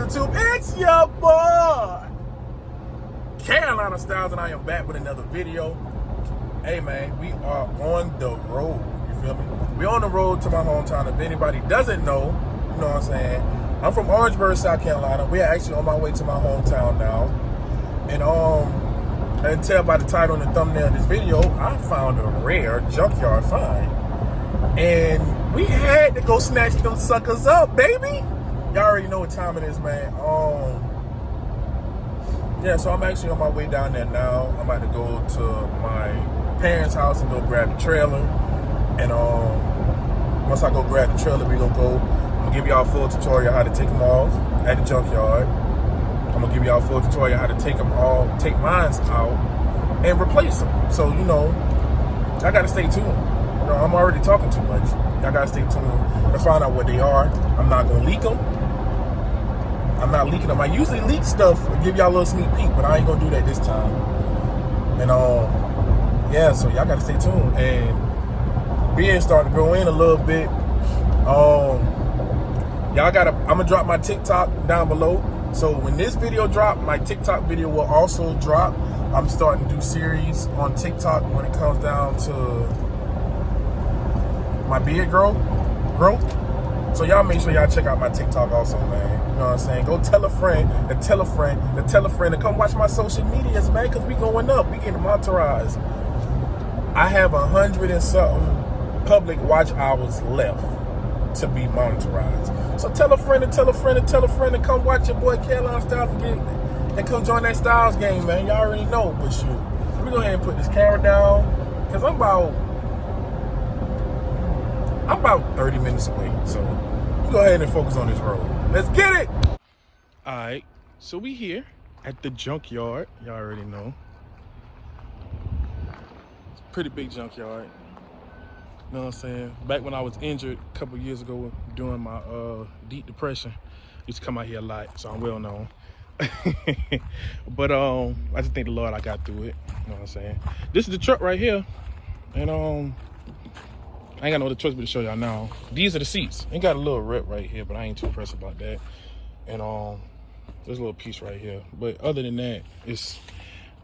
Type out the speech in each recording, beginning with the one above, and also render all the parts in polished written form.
YouTube? It's your boy, Carolina Styles, and I am back with another video. Hey man, we are on the road, you feel me? We're on the road to my hometown. If anybody doesn't know, you know what I'm saying? I'm from Orangeburg, South Carolina. We are actually on my way to my hometown now. And I can tell by the title and the thumbnail of this video, I found a rare junkyard find. And we had to go snatch them suckers up, baby. Y'all already know what time it is, man. Yeah, so I'm actually on my way down there now. I'm about to go to my parents' house and go grab the trailer. And once I go grab the trailer, we gonna go. I'm gonna give y'all a full tutorial how to take them off at the junkyard. I'm gonna give y'all a full tutorial how to take mine out and replace them. So, you know, I gotta stay tuned. You know, I'm already talking too much. Y'all gotta stay tuned to find out what they are. I'm not gonna leak them. I'm not leaking them. I usually leak stuff and give y'all a little sneak peek, but I ain't gonna do that this time. And yeah, so y'all gotta stay tuned. And being starting to grow in a little bit. Y'all gotta. I'm gonna drop my TikTok down below. So when this video drop, my TikTok video will also drop. I'm starting to do series on TikTok when it comes down to my beard growth. So y'all make sure y'all check out my TikTok also, man. You know what I'm saying? Go tell a friend, and tell a friend, and tell a friend to come watch my social medias, man, because we going up. We getting monetized. I have 100 and something public watch hours left to be monetized. So tell a friend and tell a friend and tell a friend to come watch your boy Carolina Styles and come join that Styles game, man. Y'all already know, but shoot. Let me go ahead and put this camera down, because I'm about 30 minutes away. So go ahead and focus on this road. Let's get it. All right, so we here at the junkyard. Y'all already know. It's a pretty big junkyard. You know what I'm saying? Back when I was injured a couple years ago during my deep depression, I used to come out here a lot, so I'm well known. But I just thank the Lord I got through it. You know what I'm saying? This is the truck right here, and I ain't got no other choice but to show y'all now. These are the seats. Ain't got a little rip right here, but I ain't too pressed about that. And there's a little piece right here. But other than that, it's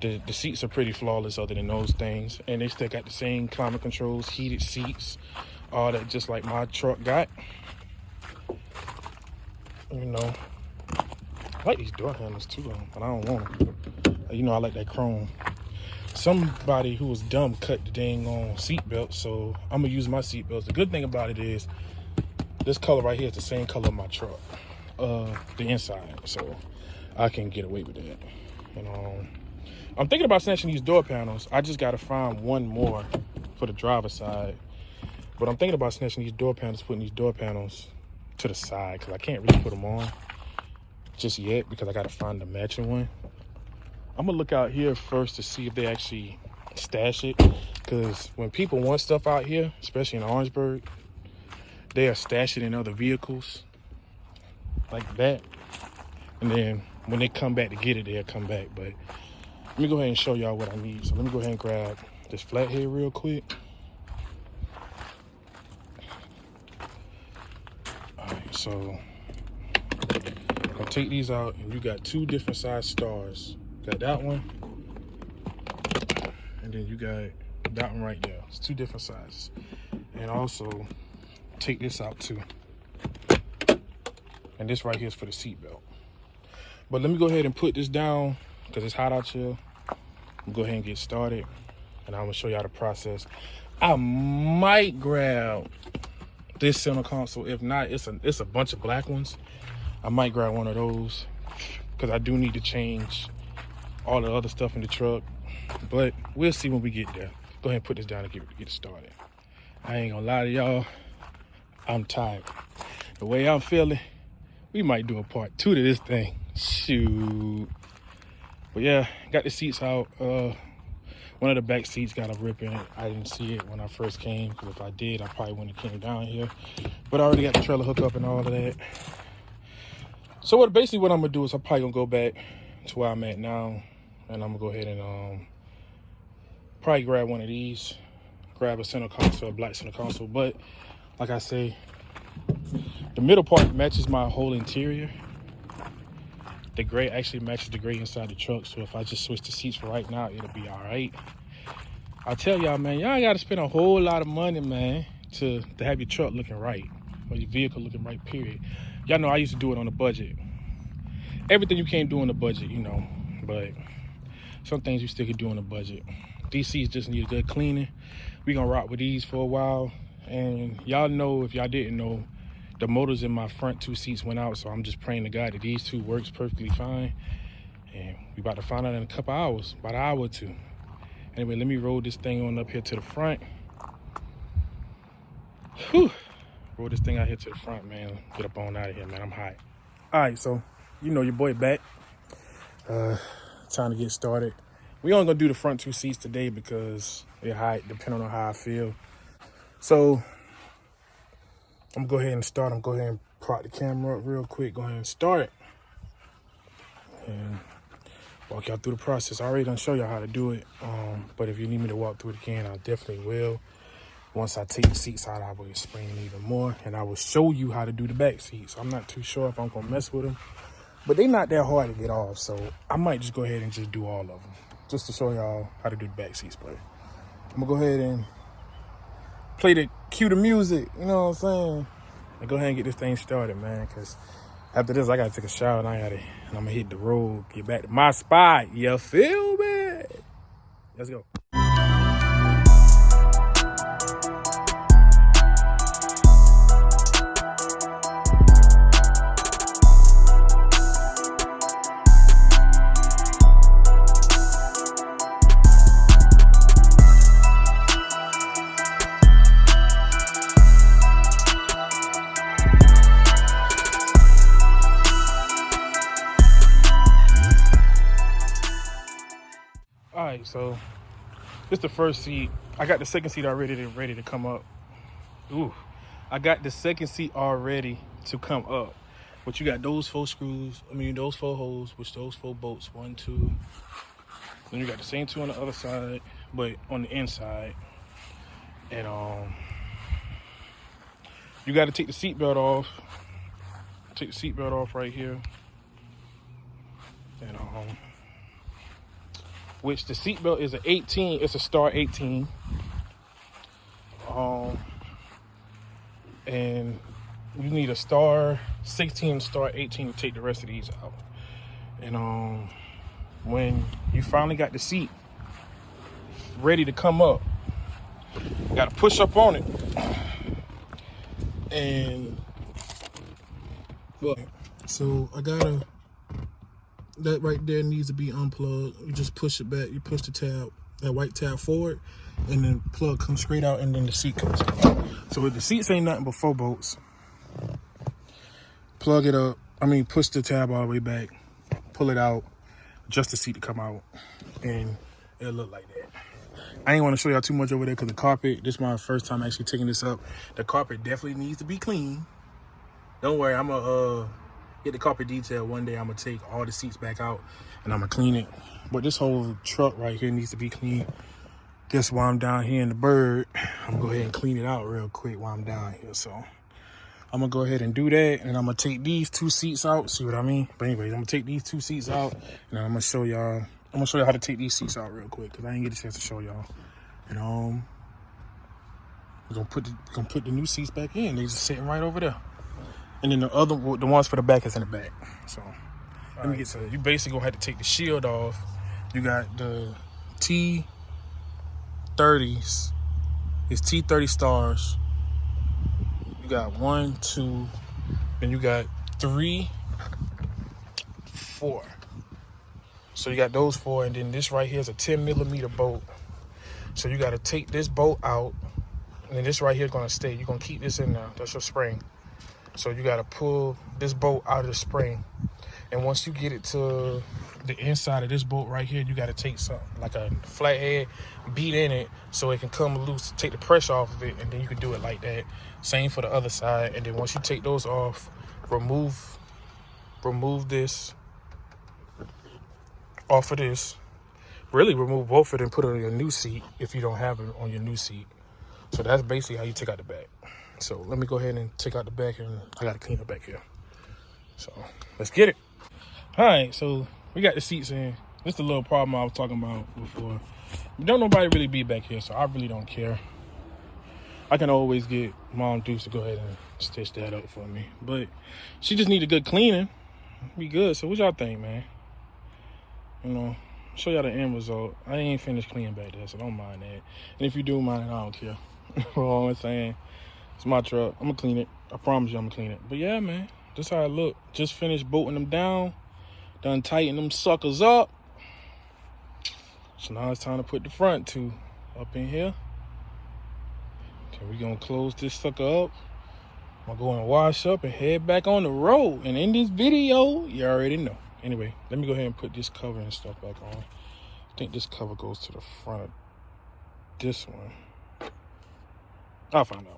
the seats are pretty flawless other than those things. And they still got the same climate controls, heated seats, all that, just like my truck got. You know, I like these door handles too, but I don't want them. You know, I like that chrome. Somebody who was dumb cut the dang on seat belt, so I'm gonna use my seat belts. The good thing about it is this color right here is the same color of my truck, the inside, so I can get away with that. And I'm thinking about snatching these door panels. I just gotta find one more for the driver's side, but I'm thinking about snatching these door panels, putting these door panels to the side, because I can't really put them on just yet because I gotta find the matching one. I'm gonna look out here first to see if they actually stash it, because when people want stuff out here, especially in Orangeburg, they are stashing in other vehicles like that, and then when they come back to get it, they'll come back. But let me go ahead and show y'all what I need. So let me go ahead and grab this flathead real quick. All right, so I'll take these out, and you got two different size stars. Got that one, and then you got that one right there. It's two different sizes. And also take this out too. And this right here is for the seat belt. But let me go ahead and put this down because it's hot out here. We'll go ahead and get started, and I'm gonna show y'all the process. I might grab this center console. If not, it's a bunch of black ones. I might grab one of those because I do need to change all the other stuff in the truck, but we'll see when we get there. Go ahead and put this down and get it started. I ain't gonna lie to y'all, I'm tired. The way I'm feeling, we might do a part 2 to this thing. Shoot. But yeah, got the seats out. One of the back seats got a rip in it. I didn't see it when I first came, because if I did, I probably wouldn't have came down here. But I already got the trailer hooked up and all of that. So basically what I'm gonna do is I'm probably gonna go back to where I'm at now, and I'm gonna go ahead and probably grab one of these, grab a center console, a black center console. But like I say, the middle part matches my whole interior, The gray actually matches the gray inside the truck. So if I just switch the seats for right now, it'll be all right. I tell y'all, man, y'all got to spend a whole lot of money, man, to have your truck looking right or your vehicle looking right, period. Y'all know I used to do it on a budget. Everything you can't do on a budget, you know, but some things you still can do on a budget. These seats just need a good cleaning. We gonna rock with these for a while. And y'all know, if y'all didn't know, the motors in my front 2 seats went out, so I'm just praying to God that these 2 works perfectly fine. And we about to find out in a couple hours, about an hour or 2. Anyway, let me roll this thing on up here to the front. Whew. Roll this thing out here to the front, man. Get up on out of here, man. I'm hot. All right, so you know your boy back. Time to get started. We only gonna do the front 2 seats today because they're hot, depending on how I feel. So I'm gonna go ahead and start. I'm gonna go ahead and prop the camera up real quick. Go ahead and start it. And walk y'all through the process. I already done show y'all how to do it. But if you need me to walk through it again, I definitely will. Once I take the seats out, I will explain even more. And I will show you how to do the back seats. I'm not too sure if I'm gonna mess with them, but they not that hard to get off. So I might just go ahead and just do all of them, just to show y'all how to do the back seats. But I'm gonna go ahead and cue the music, you know what I'm saying? And go ahead and get this thing started, man, because after this, I gotta take a shower and I'm gonna hit the road, get back to my spot. You feel me? Let's go. All right, so this is the first seat. I got the second seat already ready to come up. Ooh, I got the second seat already to come up. But you got those 4 screws, those 4 holes, which those 4 bolts, 1, 2. Then you got the same 2 on the other side, but on the inside. And you got to take the seatbelt off. Take the seatbelt off right here. And which the seatbelt is an 18. It's a star 18. And you need a star 16, star 18 to take the rest of these out. And when you finally got the seat ready to come up, you got to push up on it. And well, so that right there needs to be unplugged. You just push it back. You push the tab, that white tab forward, and then plug comes straight out, and then the seat comes out. So if the seats ain't nothing but 4 bolts, plug it up. Push the tab all the way back, pull it out, adjust the seat to come out, and it'll look like that. I ain't want to show y'all too much over there because the carpet, this is my first time actually taking this up. The carpet definitely needs to be clean. Don't worry, I'm going to get the carpet detail one day. I'm going to take all the seats back out and I'm going to clean it. But this whole truck right here needs to be clean. Guess while I'm down here in the bird, I'm going to go ahead and clean it out real quick while I'm down here. So I'm going to go ahead and do that. And I'm going to take these 2 seats out. See what I mean? But anyways, I'm going to take these 2 seats out. And I'm going to show y'all. I'm going to show you how to take these seats out real quick because I didn't get a chance to show y'all. And we're gonna put the new seats back in. They're just sitting right over there. And then the ones for the back is in the back. So let me get to it. You basically gonna have to take the shield off. You got the T30s. It's T30 stars. You got 1, 2, then you got 3, 4. So you got those 4, and then this right here is a 10mm bolt. So you got to take this bolt out, and then this right here is going to stay. You're going to keep this in there. That's your spring. So you got to pull this bolt out of the spring. And once you get it to the inside of this bolt right here, you got to take something like a flathead, beat in it so it can come loose, take the pressure off of it, and then you can do it like that. Same for the other side. And then once you take those off, remove this off of this. Really remove both of them, put it on your new seat if you don't have it on your new seat. So that's basically how you take out the back. So let me go ahead and take out the back, and I got to clean it back here. So let's get it. All right, so we got the seats in. This is the little problem I was talking about before. Don't nobody really be back here, so I really don't care. I can always get Mom Deuce to go ahead and stitch that up for me. But she just need a good cleaning. Be good. So what y'all think, man? You know, show y'all the end result. I ain't finished cleaning back there, so don't mind that. And if you do mind it, I don't care. You know what I'm saying? It's my truck. I'm gonna clean it. I promise you I'm gonna clean it. But yeah, man, this how it look. Just finished bolting them down. Done tighten them suckers up. So now it's time to put the front two up in here. Okay, we're gonna close this sucker up. I'm gonna go and wash up and head back on the road. And in this video, you already know. Anyway, let me go ahead and put this cover and stuff back on. I think this cover goes to the front of this one. I'll find out.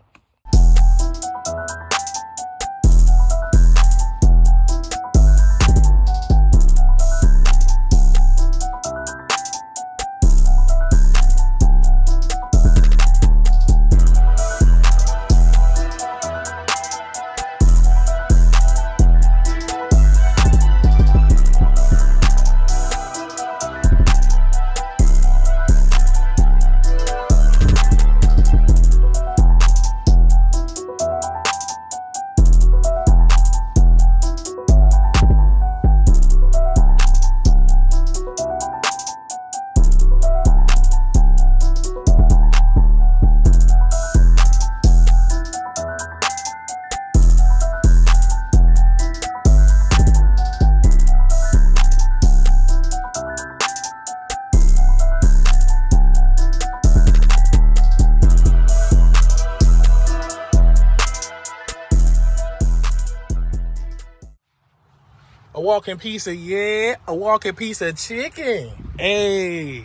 A walking piece of, a walking piece of chicken. Hey,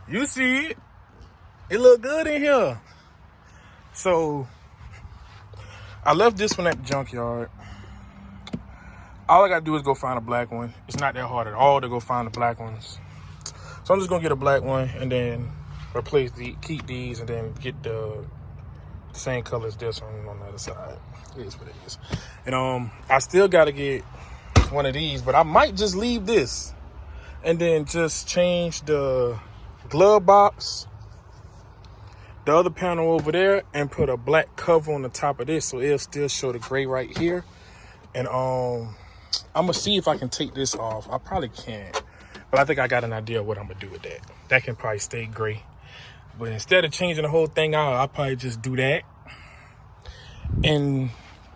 you see it? It look good in here. So, I left this one at the junkyard. All I gotta do is go find a black one. It's not that hard at all to go find the black ones. So I'm just gonna get a black one and then keep these and then get the same color as this one on the other side. It is what it is. And I still gotta get one of these, but I might just leave this and then just change the glove box, the other panel over there, and put a black cover on the top of this so it'll still show the gray right here. And I'm gonna see if I can take this off. I probably can't, but I think I got an idea of what I'm gonna do with that. That can probably stay gray, but instead of changing the whole thing out, I'll probably just do that, and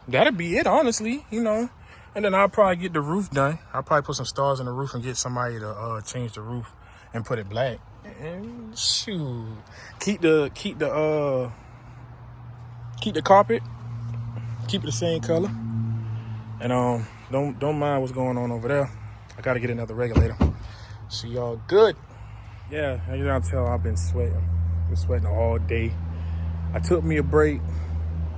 that'll be it, honestly, you know. And then I'll probably get the roof done. I'll probably put some stars in the roof and get somebody to change the roof and put it black. And shoot, keep the carpet, keep it the same color. And don't mind what's going on over there. I gotta get another regulator. See y'all good. Yeah, as you can tell, I've been sweating. Been sweating all day. I took me a break.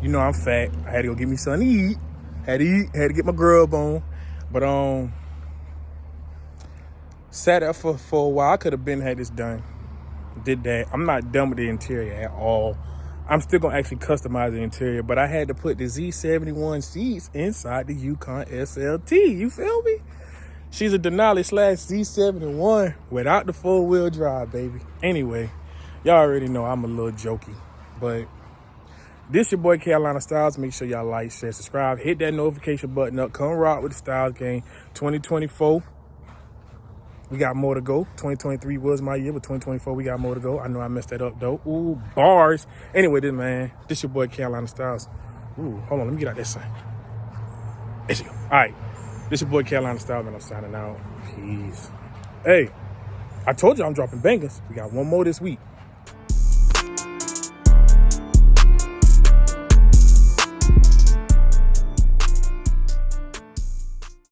You know I'm fat. I had to go get me something to eat. Had to get my grub on. But sat there for a while. I could have had this done. Did that. I'm not done with the interior at all. I'm still gonna actually customize the interior, but I had to put the Z71 seats inside the Yukon SLT. You feel me? She's a Denali / Z71 without the 4-wheel drive, baby. Anyway, y'all already know I'm a little jokey, but this your boy Carolina Styles. Make sure y'all like, share, subscribe, hit that notification button up. Come rock with the Styles Gang 2024. We got more to go. 2023 was my year, but 2024 we got more to go. I know I messed that up though. Ooh, bars. Anyway, this your boy Carolina Styles. Ooh, hold on, let me get out this sign. There you go. All right, this your boy Carolina Styles, and I'm signing out. Peace. Hey, I told you I'm dropping bangers. We got one more this week.